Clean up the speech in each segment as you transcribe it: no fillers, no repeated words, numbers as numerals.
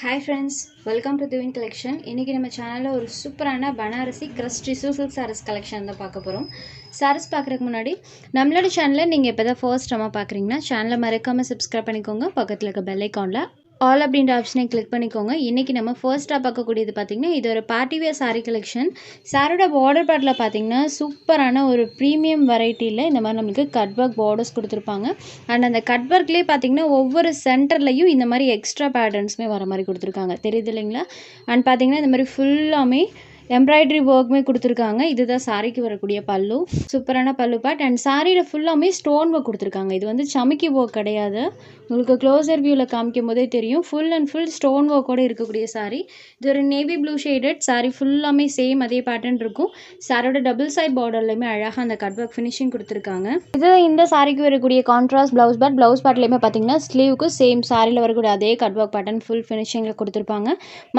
Hi friends, welcome to Divine Collection. இன்னைக்கு நம்ம சேனல்ல ஒரு சூப்பரான Banarasi crushed tissue silk saris collection தான் பார்க்க போறோம். சாரீஸ் பார்க்கறதுக்கு முன்னாடி நம்மளோட சேனலை நீங்க இப்பதான் ஃபர்ஸ்ட் டைமா பார்க்கறீங்கன்னா சேனலை மறக்காம சப்ஸ்கிரைப் பண்ணிக்கோங்க. பக்கத்துல இருக்க பெல் ஐகான்ல ஆல் அப்படின்ற ஆப்ஷனை கிளிக் பண்ணிக்கோங்க. இன்றைக்கி நம்ம ஃபர்ஸ்ட்டாக பார்க்கக்கூடியது பார்த்திங்கன்னா இது ஒரு பார்ட்டி வேர் சாரீ கலெக்ஷன். சாரோட பார்டர் பார்ட்டில் பார்த்திங்கன்னா சூப்பரான ஒரு ப்ரீமியம் வெரைட்டியில் இந்த மாதிரி நம்மளுக்கு கட் ஒர்க் பார்டர்ஸ் கொடுத்துருப்பாங்க. அண்ட் அந்த கட் ஒர்க்லேயே பார்த்திங்கன்னா ஒவ்வொரு சென்டர்லையும் இந்த மாதிரி எக்ஸ்ட்ரா பேட்டர்ன்ஸுமே வர மாதிரி கொடுத்துருக்காங்க, தெரியுது இல்லைங்களா? அண்ட் பார்த்திங்கன்னா இந்த மாதிரி ஃபுல்லாமே எம்ப்ராய்டரி ஒர்க்குமே கொடுத்துருக்காங்க. இதுதான் சாரிக்கு வரக்கூடிய பல்லு, சூப்பரான பல்லு பார்ட். அண்ட் சாரியில் ஃபுல்லாமே ஸ்டோன் ஒர்க் கொடுத்துருக்காங்க. இது வந்து சமிக்கி ஒர்க் கிடையாது, உங்களுக்கு க்ளோசர் வியூவில் காமிக்கும் போதே தெரியும். ஃபுல் அண்ட் ஃபுல் ஸ்டோன் ஒர்க்கோடு இருக்கக்கூடிய சாரி. இது ஒரு நேவி ப்ளூ ஷேடட் சாரி, ஃபுல்லாமே சேம் அதே பேட்டர்ன் இருக்கும். சாரியோட டபுள் சைட் பார்டர்லையுமே அழகாக அந்த கட் ஒர்க் ஃபினிஷிங் கொடுத்துருக்காங்க. இது இந்த சாரிக்கு வரக்கூடிய கான்ட்ராஸ்ட் ப்ளவுஸ் பார்ட். ப்ளவுஸ் பார்ட்லேயுமே பார்த்தீங்கன்னா ஸ்லீவுக்கு சேம் சாரியில் வரக்கூடிய அதே கட் ஒர்க் பேட்டர்ன் ஃபுல் ஃபினிஷிங்கில் கொடுத்துருப்பாங்க.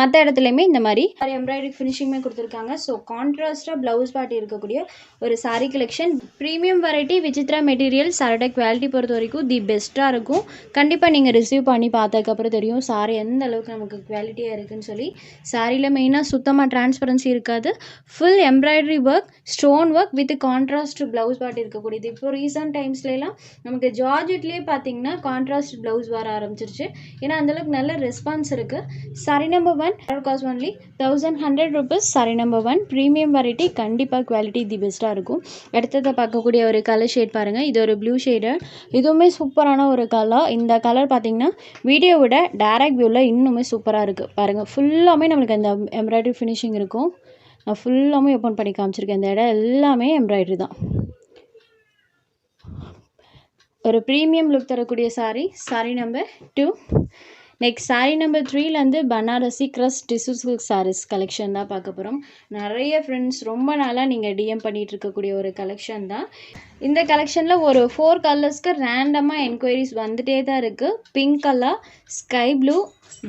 மற்ற இடத்துலையுமே இந்த மாதிரி எம்ப்ராய்டரி ஃபினிஷிங்குமே கொடுத்துருக்காங்க. ஸோ கான்ட்ராஸ்டாக ப்ளவுஸ் பார்ட் இருக்கக்கூடிய ஒரு sari collection. Premium variety, Vichitra material. சாரியோட குவாலிட்டி பொறுத்த வரைக்கும் தி பெஸ்ட்டாக இருக்கும். கண்டிப்பாக நீங்கள் ரிசீவ் பண்ணி பார்த்ததுக்கப்புறம் தெரியும் சாரி எந்த அளவுக்கு நமக்கு குவாலிட்டியாக இருக்குதுன்னு சொல்லி. சாரியில் மெயினாக சுத்தமாக டிரான்ஸ்பரன்சி இருக்காது. Full embroidery work, stone work with contrast blouse part இருக்கக்கூடியது. இப்போ ரீசன்ட் டைம்ஸ்லாம் நமக்கு ஜார்ஜெட்லேயே பார்த்தீங்கன்னா கான்ட்ராஸ்ட் ப்ளவுஸ் வர ஆரம்பிச்சிருச்சு. ஏன்னா அந்தளவுக்கு நல்ல ரெஸ்பான்ஸ் இருக்குது. Sorry number 1 cost only 1100 rupees. Sorry number 1 premium variety, கண்டிப்பாக குவாலிட்டி தி பெஸ்ட்டாக இருக்கும். அடுத்ததை பார்க்கக்கூடிய ஒரு கலர் ஷேட் பாருங்கள். இது ஒரு ப்ளூ ஷேடு, இதுவுமே சூப்பரான ஒரு கலர். இந்த கலர் பார்த்திங்கன்னா வீடியோ விட டைரக்ட் வியூவில் இன்னுமே சூப்பராக இருக்குது பாருங்கள். ஃபுல்லாமே நம்மளுக்கு அந்த எம்ப்ராய்டரி ஃபினிஷிங் இருக்கும். நான் ஃபுல்லாமே ஓப்பன் பண்ணி காமிச்சிருக்கேன். இந்த இடம் எல்லாமே எம்ப்ராய்டரி தான். ஒரு ப்ரீமியம் லுக் தரக்கூடிய sari. Sari number 2. Next sari number 3லேருந்து Banarasi crushed tissue silk saris collection தான் பார்க்க போகிறோம். நிறைய ஃப்ரெண்ட்ஸ் ரொம்ப நாளாக நீங்கள் டிஎம் பண்ணிகிட்டு இருக்கக்கூடிய ஒரு கலெக்ஷன் தான். இந்த கலெக்ஷனில் ஒரு 4 கலர்ஸ்க்கு ரேண்டமாக என்கொயரிஸ் வந்துகிட்டே தான் இருக்குது. Pink colour, sky blue,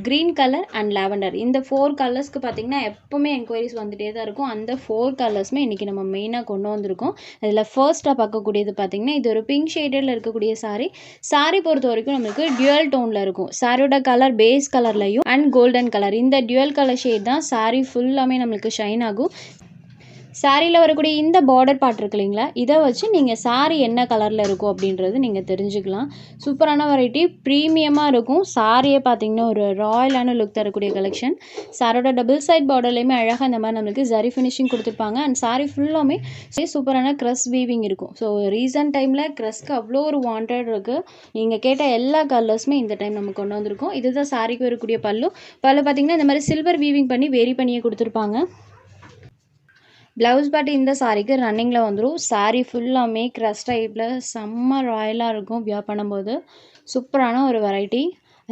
green colour and lavender. இந்த 4 கலர்ஸ்க்கு பார்த்திங்கன்னா எப்போவுமே என்கொயரிஸ் வந்துகிட்டே தான் இருக்கும். அந்த 4 கலர்ஸுமே இன்றைக்கி நம்ம மெயினாக கொண்டு வந்திருக்கோம். அதில் ஃபர்ஸ்ட்டாக பார்க்கக்கூடியது பார்த்திங்கன்னா இது ஒரு பிங்க் ஷேடில் இருக்கக்கூடிய சாரி. சாரி பொறுத்த வரைக்கும் நம்மளுக்கு டியூவல் டோனில் இருக்கும். சாரியோட கலர் பேஸ் கலர்லையும் அண்ட் கோல்டன் கலர், இந்த டியூவல் கலர் ஷேட் தான் சாரி ஃபுல்லாமே நம்மளுக்கு ஷைன் ஆகும். சாரியில் வரக்கூடிய இந்த பார்டர் பார்ட் இருக்கு இல்லைங்களா, இதை வச்சு நீங்கள் சாரி என்ன கலரில் இருக்கும் அப்படின்றது நீங்கள் தெரிஞ்சுக்கலாம். சூப்பரான வெரைட்டி, ப்ரீமியமாக இருக்கும். சாரியே பார்த்திங்கன்னா ஒரு ராயலான லுக் தரக்கூடிய கலெக்ஷன். சாரோட டபுள் சைட் பார்டர்லேயுமே அழகாக இந்த மாதிரி நம்மளுக்கு ஜரி ஃபினிஷிங் கொடுத்துருப்பாங்க. அண்ட் சாரி ஃபுல்லாமே சூப்பரான க்ரஸ் வீவிங் இருக்கும். ஸோ ரீசன்ட் டைமில் க்ரஸ்க்கு அவ்வளோ ஒரு வாண்டட் இருக்குது. நீங்கள் கேட்ட எல்லா கலர்ஸுமே இந்த டைம் நம்ம கொண்டு வந்திருக்கோம். இதுதான் சாரிக்கு வரக்கூடிய பல்லு பார்த்திங்கன்னா இந்த மாதிரி சில்வர் வீவிங் பண்ணி வேரி பண்ணியே கொடுத்துருப்பாங்க. ப்ளவுஸ் பார்ட் இந்த சாரிக்கு ரன்னிங்கில் வந்துடும். சாரி ஃபுல்லாமே க்ரஸ் டைப்பில் செம்ம ராயலாக இருக்கும். வியர் பண்ணும்போது சூப்பரான ஒரு வெரைட்டி.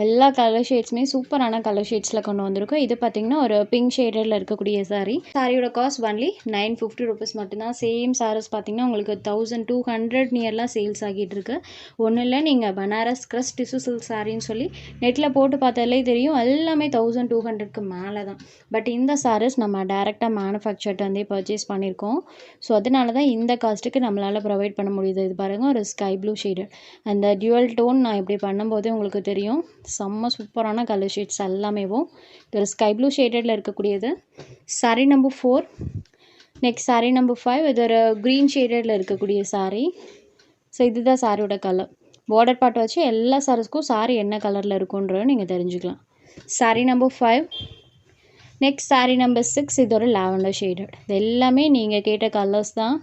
எல்லா கலர் ஷேட்ஸுமே சூப்பரான கலர் ஷேட்ஸில் கொண்டு வந்திருக்கும். இது பார்த்திங்கன்னா ஒரு பிங்க் ஷேடில் இருக்கக்கூடிய சாரி. சாரியோட காஸ்ட் ஒன்லி 950 rupees மட்டும்தான். சேம் சாரீஸ் பார்த்திங்கன்னா உங்களுக்கு 1200 நியர்லாம் சேல்ஸ் ஆகிட்டு இருக்கு. ஒன்றும் இல்லை, நீங்கள் பனாரஸ் கிரஸ்ட் டிஷ்யூ சில்க் சாரின்னு சொல்லி நெட்டில் போட்டு பார்த்தாலே தெரியும், எல்லாமே 1200க்கு மேலே தான். பட் இந்த சாரீஸ் நம்ம டேரெக்டாக மேனுஃபேக்சர்ட் வந்து பர்ச்சேஸ் பண்ணியிருக்கோம். ஸோ அதனால தான் இந்த காஸ்ட்டுக்கு நம்மளால் ப்ரொவைட் பண்ண முடியுது. இது பாருங்கள், ஒரு ஸ்கை ப்ளூ ஷேடு. அந்த டியூவல் டோன் நான் இப்படி பண்ணும்போதே உங்களுக்கு தெரியும், செம்ம சூப்பரான கலர் ஷேட்ஸ் எல்லாமேவும். இது ஒரு ஸ்கை ப்ளூ ஷேடடில் இருக்கக்கூடியது. Sorry number 4. Next sari number 5. இது ஒரு க்ரீன் ஷேடடில் இருக்கக்கூடிய சாரி. ஸோ இதுதான் சாரியோட கலர். பார்டர் பார்ட் வச்சு எல்லா சாரீஸ்க்கும் சாரி என்ன கலரில் இருக்குன்றதை நீங்கள் தெரிஞ்சுக்கலாம். Sorry number 5. Next sari number 6. இது ஒரு லாவெண்டர் ஷேடட். இது எல்லாமே நீங்கள் கேட்ட கலர்ஸ் தான்.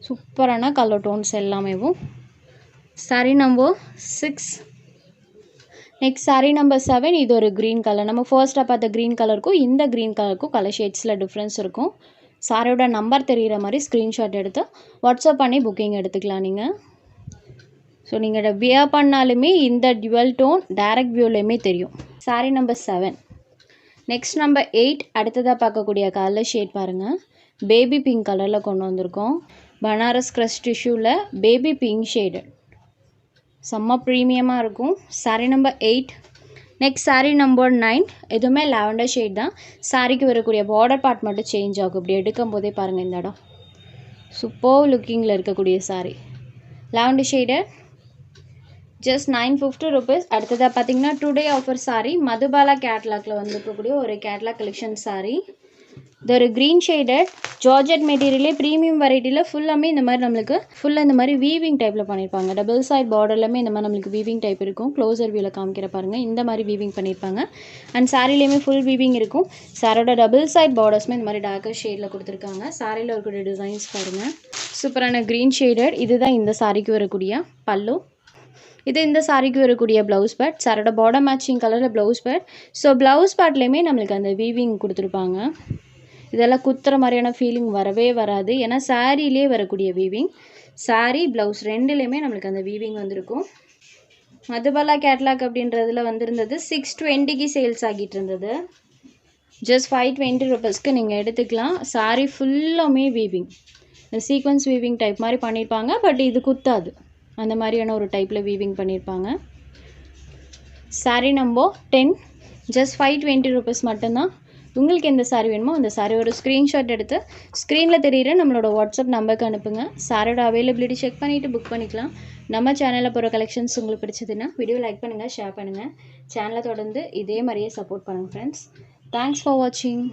சூப்பரான கலர் டோன்ஸ் எல்லாமேவும். Sari number 6. Next sari number 7. இது ஒரு க்ரீன் கலர். நம்ம ஃபர்ஸ்ட்டாக பார்த்த க்ரீன் கலருக்கும் இந்த க்ரீன் கலருக்கும் கலர் ஷேட்ஸில் டிஃப்ரென்ஸ் இருக்கும். சாரியோட நம்பர் தெரிகிற மாதிரி ஸ்க்ரீன்ஷாட் எடுத்து வாட்ஸ்அப் பண்ணி புக்கிங் எடுத்துக்கலாம் நீங்கள். ஸோ நீங்கள் வியர் பண்ணாலுமே இந்த டியூவல் டோன் டைரக்ட் வியூலையுமே தெரியும். சாரி நம்பர் 7. Next number 8. அடுத்ததாக பார்க்கக்கூடிய கலர் ஷேட் பாருங்கள், பேபி பிங்க் கலரில் கொண்டு வந்திருக்கோம். பனாரஸ் கிரஸ்ட் டிஷ்யூவில் பேபி பிங்க் ஷேடு செம்ம ப்ரீமியமாக இருக்கும். Sari number 8. Next sari number 9. எதுவுமே லாவெண்டர் ஷேட் தான். சாரிக்கு வரக்கூடிய பார்டர் பார்ட் மட்டும் சேஞ்ச் ஆகும். இப்படி எடுக்கும் போதே பாருங்கள், இந்த இடம் சூப்பர் லுக்கிங்கில் இருக்கக்கூடிய sorry lavender shade. Just 950 rupees. அடுத்ததாக பார்த்தீங்கன்னா டுடே ஆஃபர் saree மதுபாலா கேட்லாக்ல வந்துருக்கக்கூடிய ஒரு கேட்லாக் கலெக்ஷன் saree. இது ஒரு க்ரீன் ஷேடட் ஜார்ஜெட் மெட்டீரியலே ப்ரீமியம் வெரைட்டியில் ஃபுல்லாமே இந்த மாதிரி நம்மளுக்கு ஃபுல்லாக இந்த மாதிரி வீவிங் டைப்பில் பண்ணியிருப்பாங்க. டபுள் சைட் பார்டர்லையுமே இந்த மாதிரி நம்மளுக்கு வீவிங் டைப் இருக்கும். க்ளோசர் வியூவில் காமிக்கிற பாருங்கள், இந்த மாதிரி வீவிங் பண்ணியிருப்பாங்க. அண்ட் சாரிலையுமே ஃபுல் வீவிங் இருக்கும். சாரோட டபுள் சைட் பார்டர்ஸுமே இந்த மாதிரி டார்க்கர் ஷேடில் கொடுத்துருக்காங்க. சாரியில் இருக்கக்கூடிய டிசைன்ஸ் பாருங்கள், சூப்பரான க்ரீன் ஷேடட். இதுதான் இந்த சாரிக்கு வரக்கூடிய பல்லு. இது இந்த சாரிக்கு வரக்கூடிய ப்ளவுஸ் பேட். சாரோட பார்டர் மேட்சிங் கலரில் ப்ளவுஸ் பேட். ஸோ ப்ளவுஸ் பேட்லேயுமே நம்மளுக்கு அந்த வீவிங் கொடுத்துருப்பாங்க. இதெல்லாம் குத்துற மாதிரியான ஃபீலிங் வரவே வராது, ஏன்னா சாரிலே வரக்கூடிய வீவிங். சாரி ப்ளவுஸ் ரெண்டுலேயுமே நம்மளுக்கு அந்த வீவிங் வந்திருக்கும். மதுபாலா கேட்லாக் அப்படின்றதுல வந்திருந்தது 620க்கு சேல்ஸ் ஆகிட்டு இருந்தது. ஜஸ்ட் 520 ருபீஸ்க்கு நீங்கள் எடுத்துக்கலாம். சாரி ஃபுல்லாமே வீவிங், சீக்வன்ஸ் வீவிங் டைப் மாதிரி பண்ணியிருப்பாங்க. பட் இது குத்தாது, அந்த மாதிரியான ஒரு டைப்பில் வீவிங் பண்ணியிருப்பாங்க. சாரி நம்பர் 10 ஜஸ்ட் 520 ருபீஸ் மட்டும்தான். உங்களுக்கு எந்த சாரி வேணுமோ அந்த சாரி ஒரு ஸ்க்ரீன்ஷாட் எடுத்து ஸ்க்ரீனில் தெரியுற நம்மளோட வாட்ஸ்அப் நம்பருக்கு அனுப்புங்க. சாரோட அவைலபிலிட்டி செக் பண்ணிவிட்டு புக் பண்ணிக்கலாம். நம்ம சேனலில் போகிற கலெக்ஷன்ஸ் உங்களுக்கு பிடிச்சதுன்னா வீடியோ லைக் பண்ணுங்கள், ஷேர் பண்ணுங்கள். சேனலை தொடர்ந்து இதே மாதிரியே சப்போர்ட் பண்ணுங்கள் ஃப்ரெண்ட்ஸ். தேங்க்ஸ் ஃபார் வாட்சிங்.